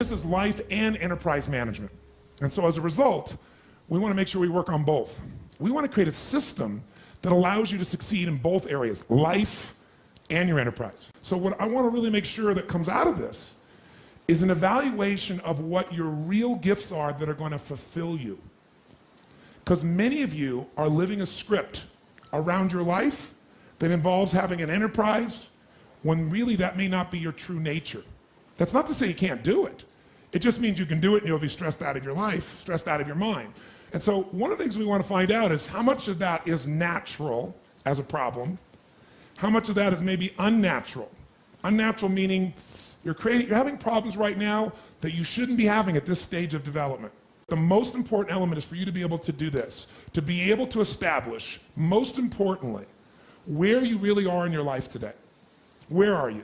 This is life and enterprise management. And so as a result, we want to make sure we work on both. We want to create a system that allows you to succeed in both areas, life and your enterprise. So what I want to really make sure that comes out of this is an evaluation of what your real gifts are that are going to fulfill you. Because many of you are living a script around your life that involves having an enterprise when really that may not be your true nature. That's not to say you can't do it. It just means you can do it and you'll be stressed out of your life, stressed out of your mind. And so one of the things we want to find out is how much of that is natural as a problem, how much of that is maybe unnatural. Unnatural meaning you're having problems right now that you shouldn't be having at this stage of development. The most important element is for you to be able to do this, to be able to establish, most importantly, where you really are in your life today. Where are you?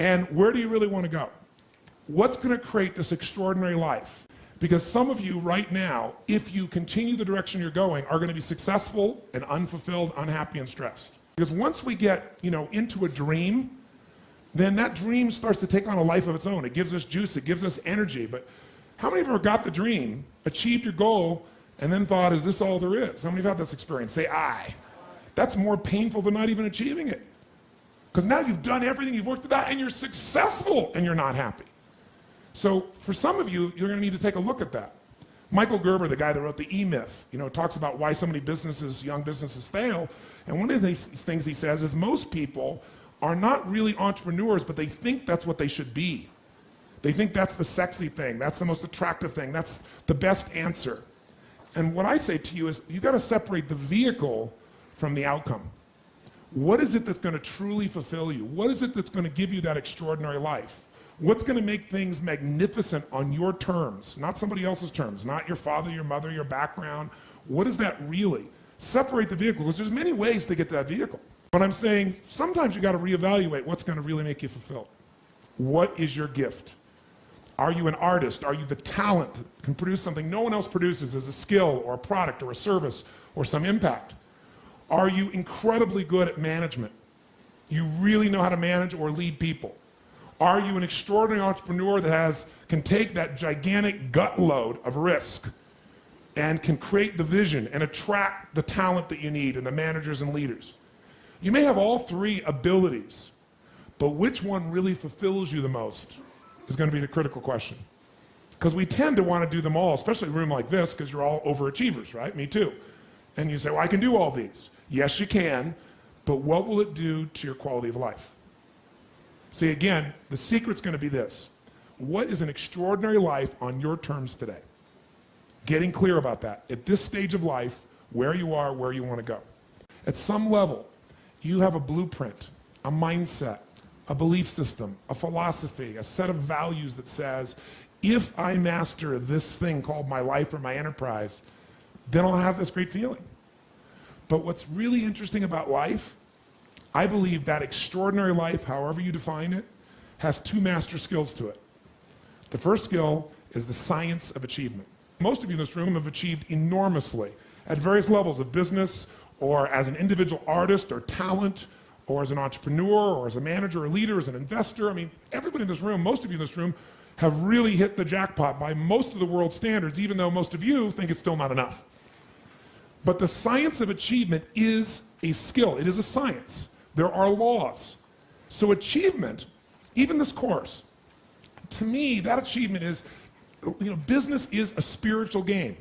And where do you really want to go? What's going to create this extraordinary life? Because some of you right now, if you continue the direction you're going, are going to be successful and unfulfilled, unhappy, and stressed. Because once we get, into a dream, then that dream starts to take on a life of its own. It gives us juice, it gives us energy. But how many of you ever got the dream, achieved your goal, and then thought, is this all there is? How many of you have had this experience? Say, aye. That's more painful than not even achieving it. Because now you've done everything, you've worked it out, and you're successful, and you're not happy. So for some of you, you're going to need to take a look at that. Michael Gerber, the guy that wrote the E-Myth, talks about why so many young businesses fail. And one of the things he says is most people are not really entrepreneurs, but they think that's what they should be. They think that's the sexy thing, that's the most attractive thing, that's the best answer. And what I say to you is you got to separate the vehicle from the outcome. What is it that's going to truly fulfill you? What is it that's going to give you that extraordinary life? What's going to make things magnificent on your terms, not somebody else's terms, not your father, your mother, your background? What is that really? Separate the vehicle, because there's many ways to get to that vehicle. But I'm saying sometimes you got to reevaluate what's going to really make you fulfilled. What is your gift? Are you an artist? Are you the talent that can produce something no one else produces as a skill or a product or a service or some impact? Are you incredibly good at management? You really know how to manage or lead people? Are you an extraordinary entrepreneur that can take that gigantic gut load of risk and can create the vision and attract the talent that you need and the managers and leaders? You may have all three abilities, but which one really fulfills you the most is going to be the critical question. Because we tend to want to do them all, especially in a room like this, because you're all overachievers, right? Me too. And you say, well, I can do all these. Yes, you can, but what will it do to your quality of life? See, again, the secret's going to be this. What is an extraordinary life on your terms today? Getting clear about that. At this stage of life, where you are, where you want to go. At some level, you have a blueprint, a mindset, a belief system, a philosophy, a set of values that says, if I master this thing called my life or my enterprise, then I'll have this great feeling. But what's really interesting about life, I believe that extraordinary life, however you define it, has two master skills to it. The first skill is the science of achievement. Most of you in this room have achieved enormously at various levels of business or as an individual artist or talent or as an entrepreneur or as a manager or leader, as an investor. I mean, everybody in this room, most of you in this room, have really hit the jackpot by most of the world's standards, even though most of you think it's still not enough. But the science of achievement is a skill. It is a science. There are laws. So achievement, even this course, to me, that achievement is, business is a spiritual game.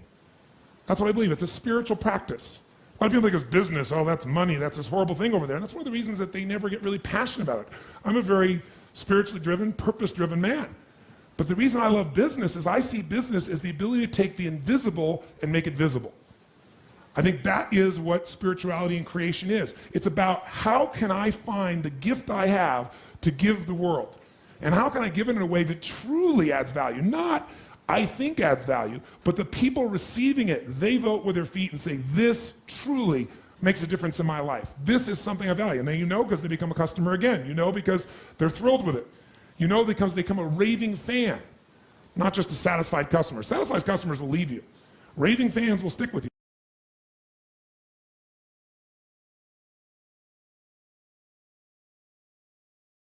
That's what I believe. It's a spiritual practice. A lot of people think it's business, oh, that's money, that's this horrible thing over there. And that's one of the reasons that they never get really passionate about it. I'm a very spiritually driven, purpose-driven man. But the reason I love business is I see business as the ability to take the invisible and make it visible. I think that is what spirituality and creation is. It's about how can I find the gift I have to give the world? And how can I give it in a way that truly adds value? Not, I think adds value, but the people receiving it, they vote with their feet and say, this truly makes a difference in my life. This is something I value. And then because they become a customer again. Because they're thrilled with it. Because they become a raving fan, not just a satisfied customer. Satisfied customers will leave you. Raving fans will stick with you.